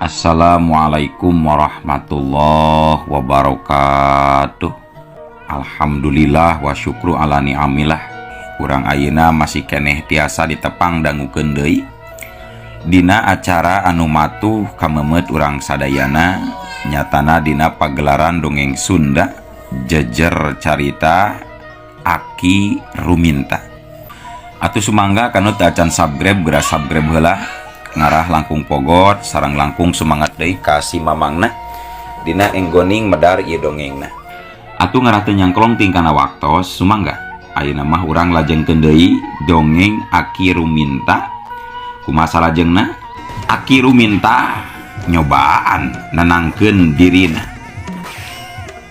Assalamualaikum warahmatullahi wabarakatuh. Alhamdulillah wa syukru ala ni'amillah. Urang ayeuna masih keneh tiasa ditepang dangukeun deui dina acara anu matuh kamemet urang sadayana, nyatana dina pagelaran dongeng Sunda jejer carita Aki Ruminta. Atuh sumangga kanu teu acan subscribe geura subscribe heula, ngarah langkung pogot sareng langkung semangat deui ka si mamangna dina enggoning medar ieu dongengna. Atuh ngarah teu nyangklong tingkana waktos sumangga ayeuna mah urang lajengkeun deui dongeng Aki Ruminta. Kumaha salajengna? Aki Ruminta nyobaan nenangkeun dirina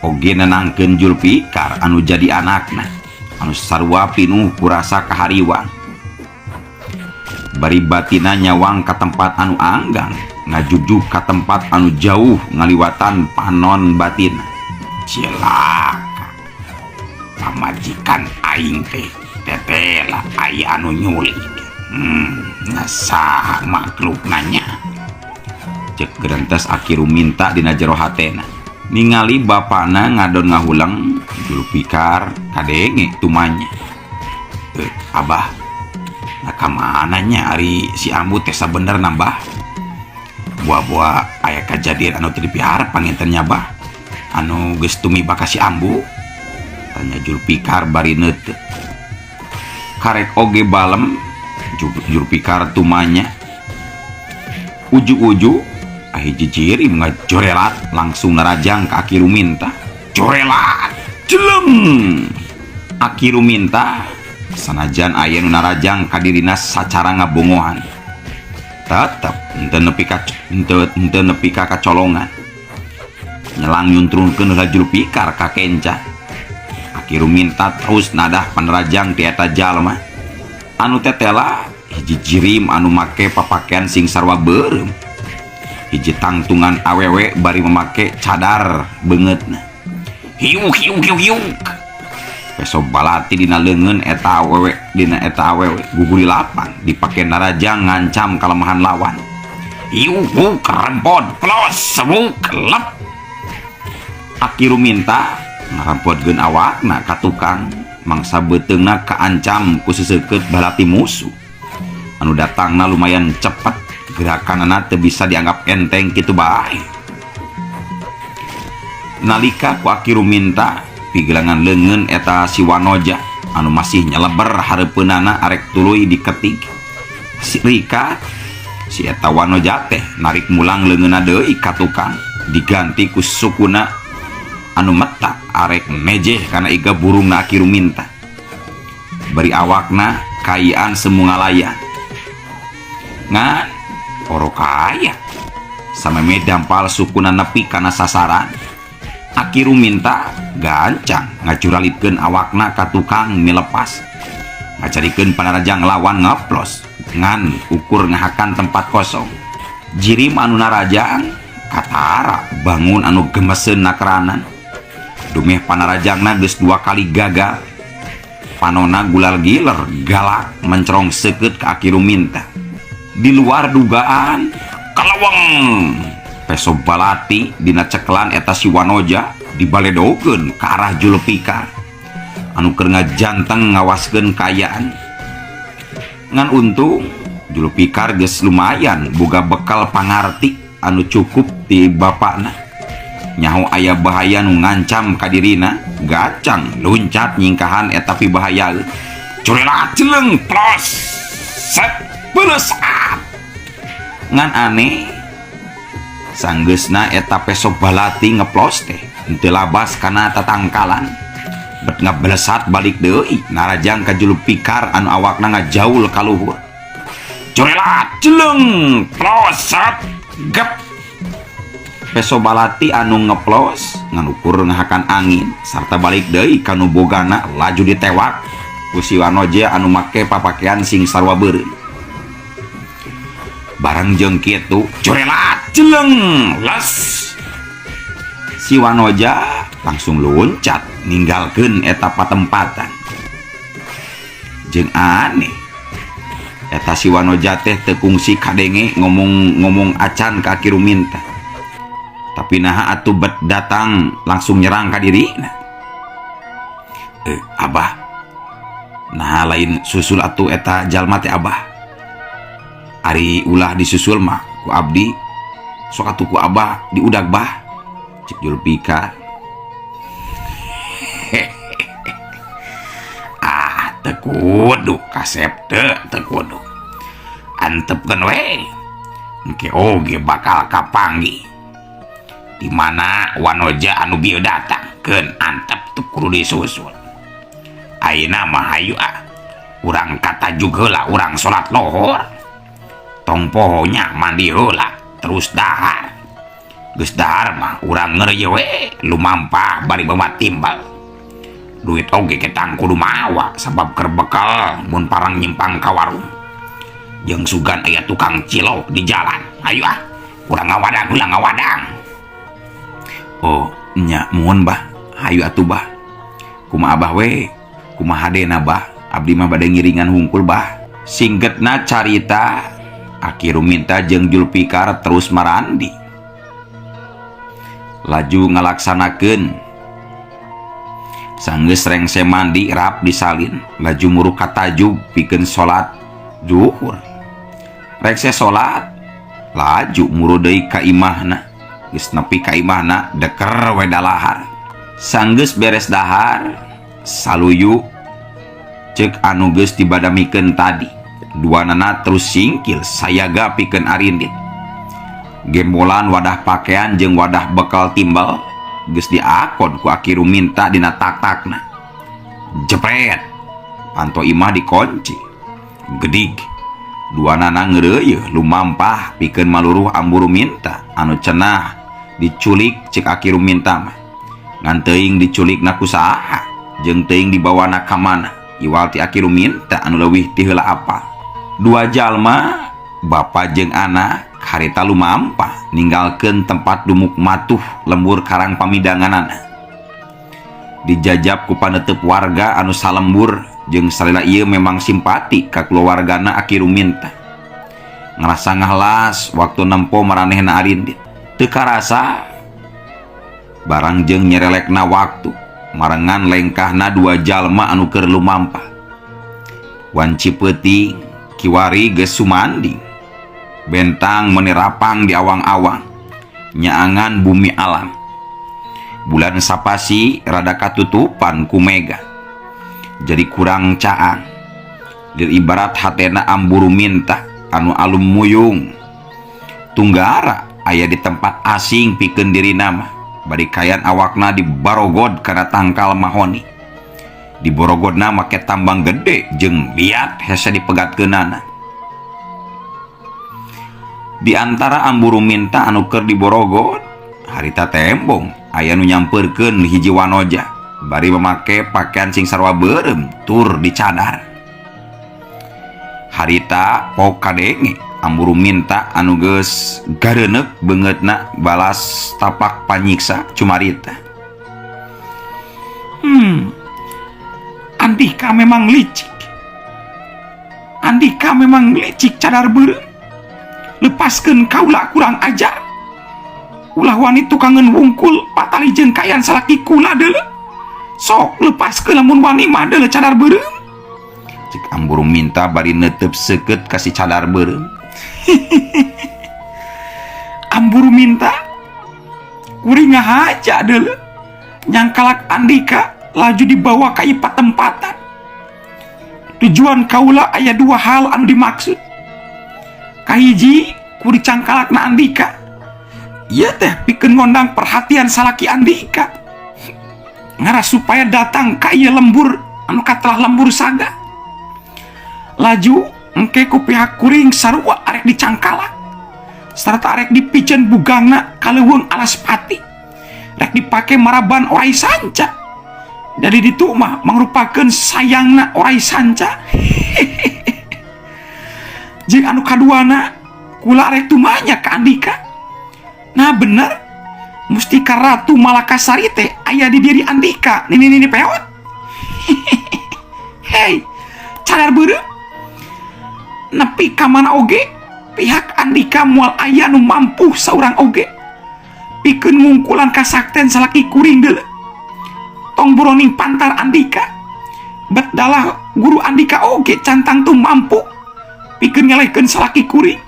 oge nenangkeun Julpikar anu jadi anakna anu sarua pinuh ku rasa kahariwang. Bari batina nyawang ka tempat anu anggang, ngajujug ka tempat anu jauh ngaliwatan panon batin. Cilaka pamajikan aing teh tetela aya anu nyulik. Nasa makhluk nanya cek gerentes Aki Ruminta dina jero hatena ningali bapana ngadon ngahulang Julpikar kadenge tumanya. Abah, nah kamananya ari si ambu teh sabener nambah buah-buah aya kejadian anu teu dipihara pangintennya bah anu geus tumibak ka si ambu, tanya Julpikar bari neuteu. Karek oge balem Julpikar tumanya uju-uju hiji jirim ngajorelat langsung narajang ka Aki Ruminta. Jorelat jelem Aki Ruminta sanajan aya nu narajang ka dirina sacara ngabongohan tetep henteu nepi ka kacolongan, nyelang nyuntrungkeun heula Julpikar ka kenca. Aki Ruminta terus nadah panerajang ti eta jalma anu tetela hiji jirim anu make papakean sing sarua beureum, hiji tangtungan awewe bari memake cadar beungeutna. Hiuk peso balati dina leungeun eta awewe, guguri lapang dipake narajang ngancam kalemahan lawan. Hiuk rempot plos sebuk lep. Aki Ruminta ngarampotkeun awakna ka tukang mangsa beuteungna kaancam ku seseukeut balati musuh anu datangna lumayan cepet, gerakanana teu bisa dianggap enteng kitu bae. Nalika ku Aki Ruminta pigelangan leungeun eta si Wanoja anu masih nyeleber hareupeunana arek tuluy diketik si Rika, si eta Wanoja teh narik mulang leungeunna deui ka tukang diganti ku sukuna anu metak arek mejeh kana iga burungna Aki Ruminta. Bari awakna kayaan semu ngalayan ngan oro kaya sameme dampal sukuna nepi kana sasaran. Aki Ruminta gancang ngacuralitkeun awakna ka tukang milepas, ngacarikeun panarajang lawan ngaplos ngan ukur ngahakan tempat kosong. Jirim anu narajang katara bangun anu gemeseun nakeranan, dumeh panarajangna geus 2 kali gagal. Panona gulal giler galak mencerong seukeut ka Aki Ruminta. Di luar dugaan kalawang peso balati dina ceklan eta si Wanoja dibaledokeun ka arah Julpikar anu keur ngajanteng ngawaskeun kayaan. Ngan untung Julpikar geus lumayan boga bekal pangarti anu cukup ti bapakna. Nyaho aya bahaya nu ngancam ka dirina, gacang loncat nyingkahan eta pibahaya. Curelat jeleng plos set beulesat. Ngan aneh sanggeusna eta peso balati ngeplos teh henteu labas kana tatangkalan, bet ngablesat balik deui narajang ka Julpikar anu awakna ngajaul ka luhur. Curelat jeleng ploset gep. Peso balati anu ngeplos nganukur ngahakan angin sarta balik deui kanu bogana laju ditewak ku si Wanoja anu make papakean sing sarua beureum. Barang jeung kitu curelat jeleng les. Si Wanoja langsung loncat ninggalkeun eta patempatan. Jeung aneh Eta si Wanoja teh teu kungsi kadenge ngomong acan ka Ki Ruminta. Tapi naha atuh bet datang langsung nyerang ka dirina. Abah, nah lain susul atuh eta jalma teh Abah. Ari ulah disusul mah ku abdi, sok atuh ku Abah diudag bah, cek Julpika. Teu kudu kasep teu kudu. Antepkeun we. Engke oge bakal kapanggih. Di mana Wanoja anu bieu datangkeun antep teu kudu disusul. Ayeuna mah hayu urang katajuk heula urang salat lohor. Tong pohonya mandi heula terus dahar. Geus dahar mah urang ngeureuyeuh we lumampah bari bawa timbal. Duit oge ketang kudu mawa sabab keur bekal mun parang nyimpang ka warung. Jeung sugan aya tukang cilok di jalan. Ayo urang ngawadang heula ngawadang. Oh, nya muhun bah. Hayu atuh bah. Kumaha Abah we? Kumaha hadena bah? Abdi mah bade ngiringan hungkul bah. Singketna carita Ki Ruminta jeung Julpikar terus marandi. Laju ngalaksanakeun sanggeus rengse mandi rap disalin, laju muruh ka tajub pikeun salat zuhur. Rengse salat, laju muruh deui ka imahna. Geus nepi ka imahna deker we dalahar. Sanggeus beres dahar, saluyu ceuk anu geus dibadamikeun tadi. Duanana terus singkil sayaga pikeun arindit. Gembolan wadah pakaian jeung wadah bekal timbal geus diakon ku Ki Ruminta dina tak-takna. Jepret, panto imah dikunci. Gedig, duanana ngeureuyeuh lumampah pikeun maluruh Ambu Ruminta anu cenah diculik cek Ki Ruminta mah. Ngan teuing diculikna ku saha jeung teuing dibawana ka mana iwal ti Ki Ruminta anu leuwih ti heula apal. Dua jalma, bapa jeung anak harita lumampah ninggalkeun tempat dumuk matuh lembur karang pamidanganana. Dijajab ku panetep warga anu salembur jeung salila ieu memang simpati ka keluargana Ki Ruminta. Ngerasa ngahlas waktu nempo maranehna arindit. Teu karasa barang jeung nyerelekna waktu marengan lengkahna dua jalma anu keur lumampah. Wanci peuting kiwari geus sumanding. Bentang menirapang di awang-awang, nyaangan bumi alam. Bulan sapasi rada katutupan ku mega, jadi kurang caang. Lir ibarat hatena Ambu Ruminta anu alum muyung. Tunggara aya di tempat asing pikeun diri nama, bari kayan awakna dibarogod kana tangkal mahoni. Diborogodna make tambang gede jeung liat hese dipegatkeunana. Di antara Ambu Ruminta anu keur diborogod, harita tembong aya nu nyampeurkeun hiji Wanoja bari memake pakaian sing sarua beureum tur dicadar. Harita pok kadenge Ambu Ruminta anu geus gareuneuk beungeutna balas tapak panyiksa cumarita. Andika memang licik. Andika memang licik cadar beureum. Lepaskeun kaula kurang ajar. Ulah wani tukangeun wungkul patali jeung kayan salaki kula deuleu. Sok lepaskeun lamun wani mah deuleu cadar beureum. Cik Ambu Ruminta bari neuteup seukeut ka si cadar beureum. Ambu Ruminta kuring ngahaja deuleu. Nyangkalak Andika laju dibawa ka ieu patempatan. Tujuan kaula aya dua hal anu dimaksud. Kahiji ku dicangkalakna Andika. Ieu teh pikeun ngondang perhatian salaki Andika. Ngaras supaya datang ka ieu lembur anu katelah lembur saga. Laju engke ku pihak kuring sarua arek dicangkalak. Sarta arek dipiceun bugangna kaleuweung alas pati. Rek dipake maraban orai sanca. Dari ditu mah mangrupakeun sayangna orai sanca. Jeung anu kaduana kula arek tumanya ka Andika. Nah bener, Mustika Ratu Malakasari teh aya di diri Andika. Nini peot. Hei, cadar beureum. nepi ka mana oge pihak Andika moal aya nu mampu saurang oge pikeun ngungkulan kasakten salaki kuring deuleu. Tong buroning pantar Andika bet dalah guru Andika oge cantang tuh mampu pikeun ngelehkeun salaki kuring.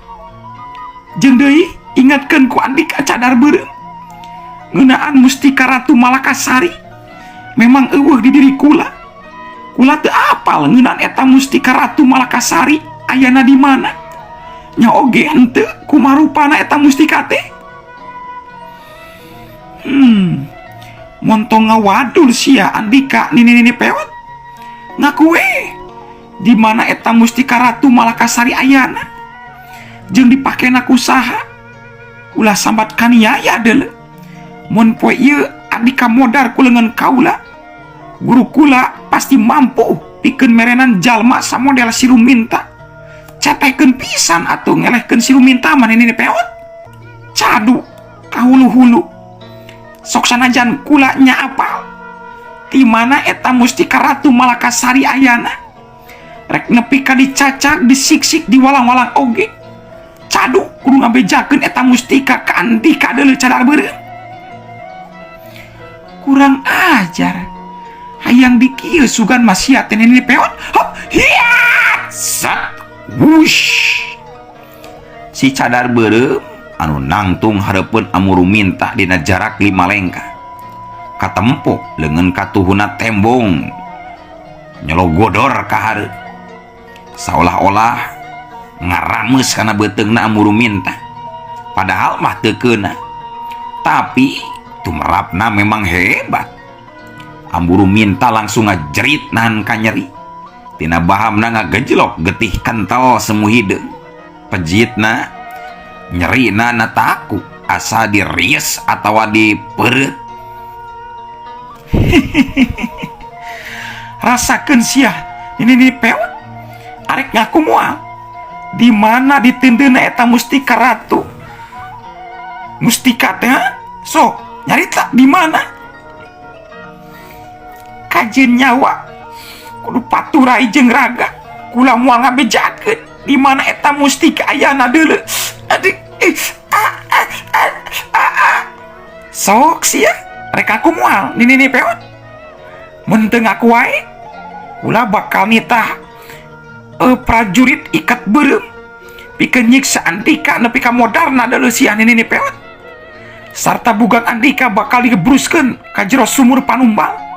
Jeung deui ingatkeun ku Andika cadar beureum ngeunaan Mustika Ratu Malakasari memang eueuh di diri kula. Kula teu apal ngeunaan eta Mustika Ratu Malakasari ayana di mana. Nya oge henteu kumarupana eta mustika teh. Montong ngawadul sia Andika nini pewot. Ngaku we di mana eta Mustika Ratu Malakasari ayana. Jeung dipakena ku saha? Ulah sambat kaniaya deuleu. Mun poe ieu Andika modar ku leungeun kaula, guru kula pasti mampu pikeun merenan jalma samodel si Ruminta. Capekeun pisan atuh ngelehkeun si Ruminta mah nini pewot. Cadu kahulu-hulu. Sok sanajan kula nya apal di mana eta Mustika Ratu Malakasari ayana. Rek nepi ka dicacak, disiksik, diwalang-walang oge. Cadu kudu ngabejakeun eta mustika ka Andika deuleu cadar beureum. Kurang ajar. Hayang dikieu sugan masia teh nini pewot. Hop, hiat! Sat, wush. Si cadar beureum anu nangtung hareupeun Amuru Minta dina jarak 5 lengkah. Katempo leungeun katuhuna tembong. Nyologodor ka hareup. Saolah-olah ngarameus kana beuteungna Amuru Minta. Padahal mah teu keuna. Tapi tumerapna memang hebat. Amuru Minta langsung ngajerit nahan ka nyeri. Tina bahamna ngagejlok getih kental semu hideung. Pejitna nyerina na taku asa diries atawa dipereut. Rasakeun sia ini pewot arek ngaku moal di mana ditendeuna eta Mustika Ratu. Mustika teh sok nyarita di mana? Kajeun nyawa kudu paturai jeung raga kula moal ngabejakeun di mana eta mustika ayana deuleu. Aduh, sok sia rek aku moal nini pewot. Mun teu ngaku wae kula bakal nitah prajurit ikat beureum pikeun nyiksa Andika nepi ka modarna deuleu sia nini pewot. Sarta bugang Andika bakal digebruskeun ka jero sumur panumbal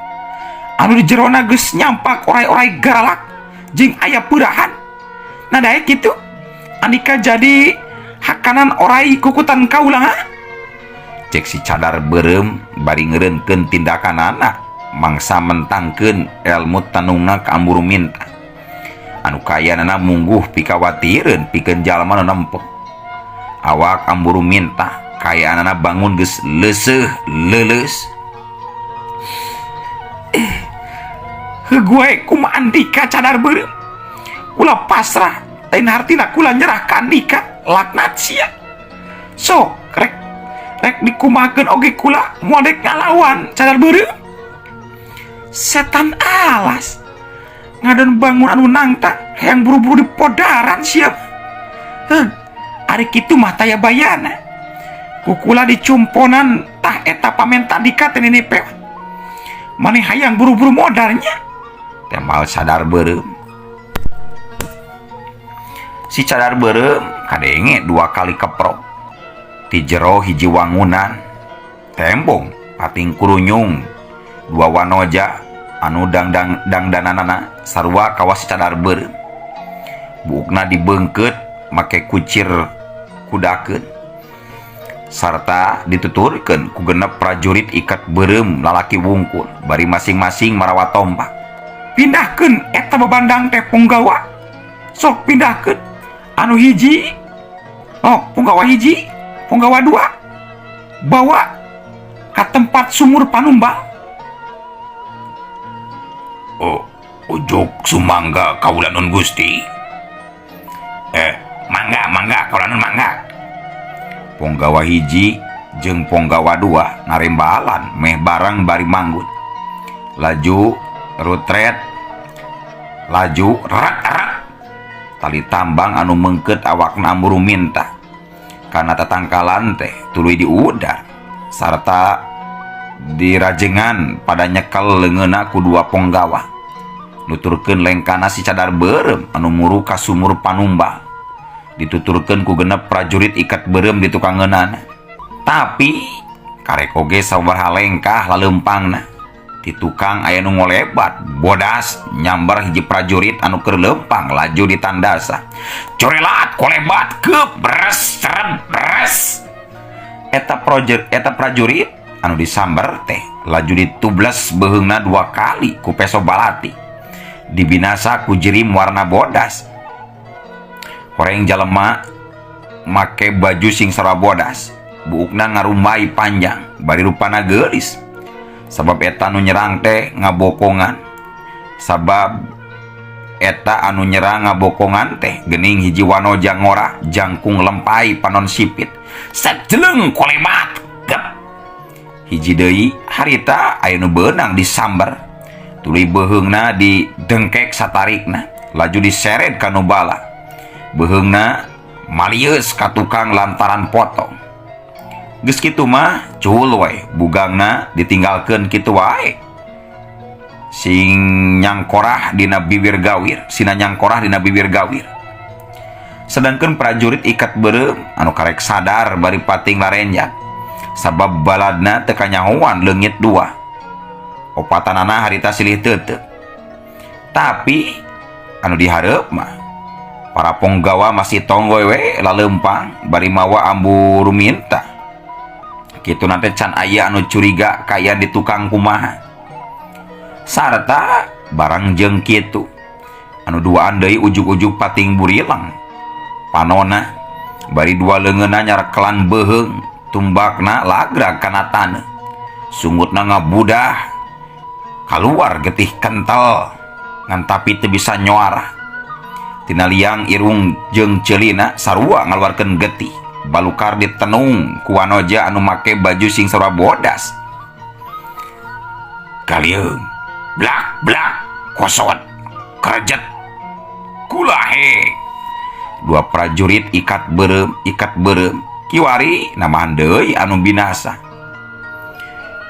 anu di jerona geus nyampak orai-orai garalak jeung aya peurahan. Nah daek kitu Andika jadi hakanan orai kukutan kaula ha? Cek si cadar beureum bari ngeureunkeun tindakanana mangsa mentangkeun ilmu tanungna ka Amuru Minta. Anu kayanana mungguh pikawatireun pikeun jalma nu nempel. Awak Amuru Minta kayanana bangun geus leuseuh leuleus. Gue kumaha Andika cadar beureum. Kula pasrah, lain hartina kula nyerah ka Andika laknat sia. So, rek dikumahakeun oge kula moal dek ngalawan cadar beureum. Setan alas ngadon bangun anu nangta hayang buru-buru dipodaran siap. Ari kitu mah taya bayana. Kukula dicumponan tah eta pamenta Andika teh nini pewot. Maneh hayang buru-buru modarnya. Temal cadar beureum. Si cadar beureum kadenge 2 kali keprok. Ti jero hiji wangunan tembong pating kurunyung 2 wanoja anu dangdananana sarua kawas cadar beureum. Buukna dibeungkeut make kucir kudakeun sarta dituturkeun ku genep prajurit ikat beureum lalaki wungkul bari masing-masing marawat tombak. Pindahkeun eta babandang teh Punggawa. Sok pindahkeun. Anu hiji Punggawa hiji, Punggawa 2 bawa ka tempat sumur panumbal. Ujug sumangga kaula nun Gusti. Mangga kaula nun mangga. Punggawa hiji jeung Punggawa 2 narembalan meh barang bari manggut. Laju rutret laju rak tali tambang anu mengket awakna Ambu Ruminta karena tatangkalan teh tuluy di udar sarta dirajengan pada nyekel leungeunna ku dua ponggawa nuturkeun lengkana si cadar beureum anu muru ka sumur panumbal dituturkeun ku genep prajurit ikat beureum di tukangeunana. Tapi karek oge sabaraha lengkah laleumpangna ti tukang aya nu ngolebat bodas nyambar hiji prajurit anu keur leumpang laju ditandasa corelat kolebat keup beres seret beres eta prajurit anu disambar teh laju ditubles beheungna 2 kali ku peso balati dibinasa ku jirim warna bodas. Horeng jalema make baju sing sarua bodas buukna ngarumbai panjang bari rupana geulis sabab eta anu nyerang teh ngabokongan sabab eta anu nyerang ngabokongan teh geuning hiji wanoja ngora jangkung lempai panon sipit sajeleng kolebat gep hiji deui harita aya nu beunang disambar tuluy beheungna didengkek satarikna laju diseret ka nu bala beheungna malieus ka tukang lantaran potong. Geus kitu mah cuhul we bugangna ditinggalkeun kitu wae sing nyangkorah dina bibir gawir sedangkeun prajurit ikat beureum anu karek sadar bari pating larenjak sabab baladna teu kanyahoan leungit 2 opatanana harita silih teuteuk. Tapi anu dihareup mah para ponggawa masih tonggoy we laleumpang bari mawa Ambu Ruminta kitu nanti can aya anu curiga kaya di tukang kumaha sarta barang jeung kitu anu duaan deui ujug-ujug pating burilang panona bari 2 leungeunna nyarekelan beheung tumbakna lagrag kana taneuh sungutna ngabudah kaluar getih kental ngan tapi teu bisa nyoara tina liang irung jeung ceulina sarua ngaluarkeun getih balukar ditenung ku wanoja anu make baju sing sarua bodas. Kalieung blak blak kosot kerjet kulahe 2 prajurit ikat beureum kiwari namahan deui anu binasa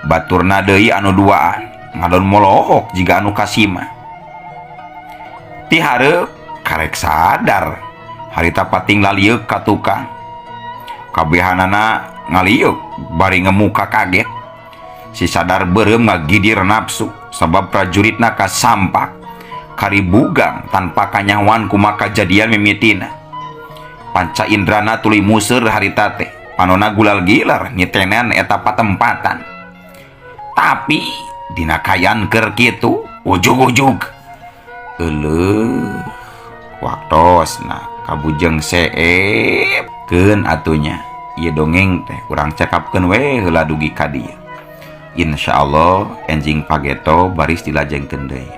baturna deui anu duaan ngadon molohok jiga anu kasima ti hareup karek sadar harita pating lalieuk ka tukang kabehanana ngaliuk bari ngemuka kaget si sadar beureum ngagidir nafsu sabab prajuritna kasampak karibugang tanpa kanyahoan kumaha kajadian mimitina panca indrana tuluy museur harita teh panonna gulal gilar nyitenan eta patempatan. Tapi dina kayan keur kitu ujug-ujug euleuh waktosna kabujeng seepkeun atunya ieu dongeng teh urang cakapkeun we heula dugi ka dieu. Insyaallah enjing pageto baris dilajengkeun deui.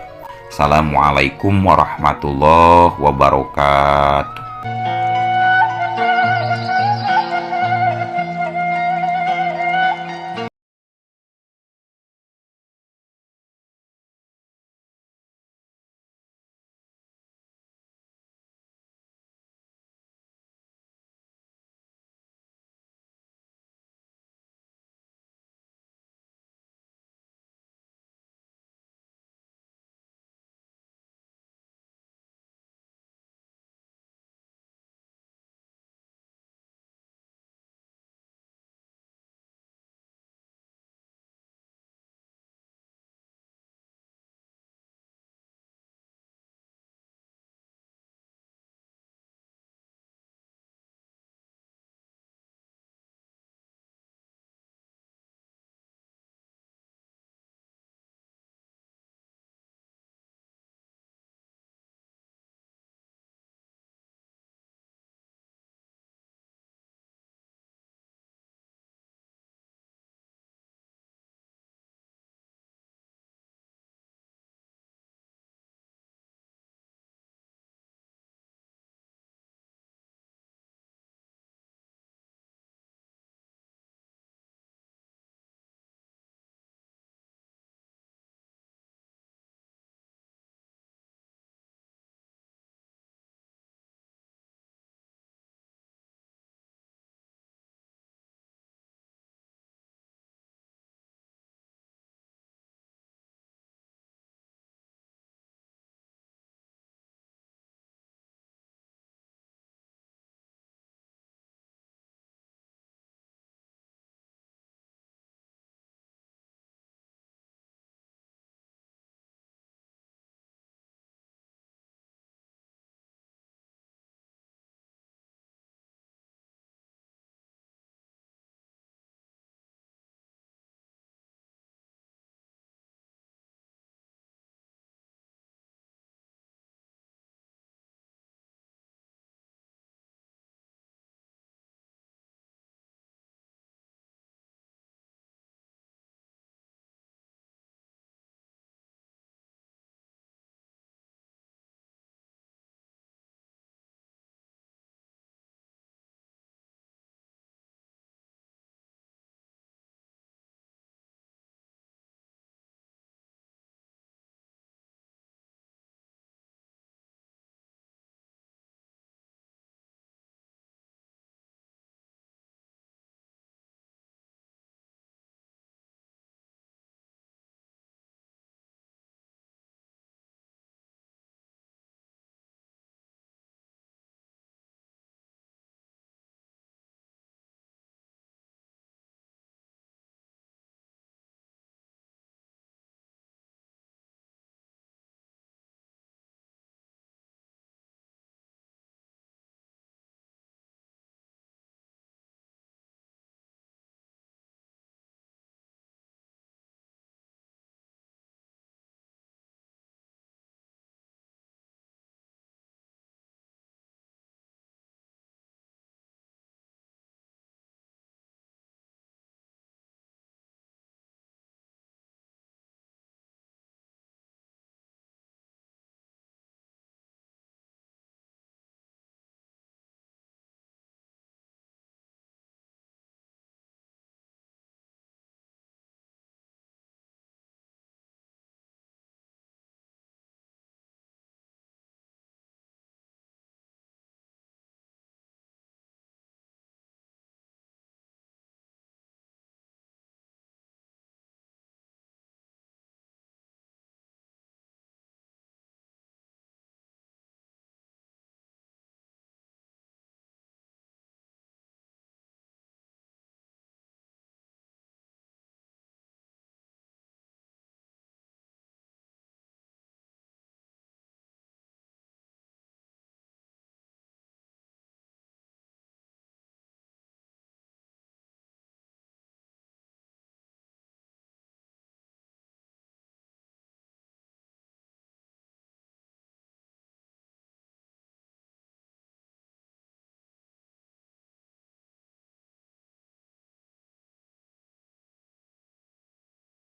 Assalamualaikum warahmatullahi wabarakatuh.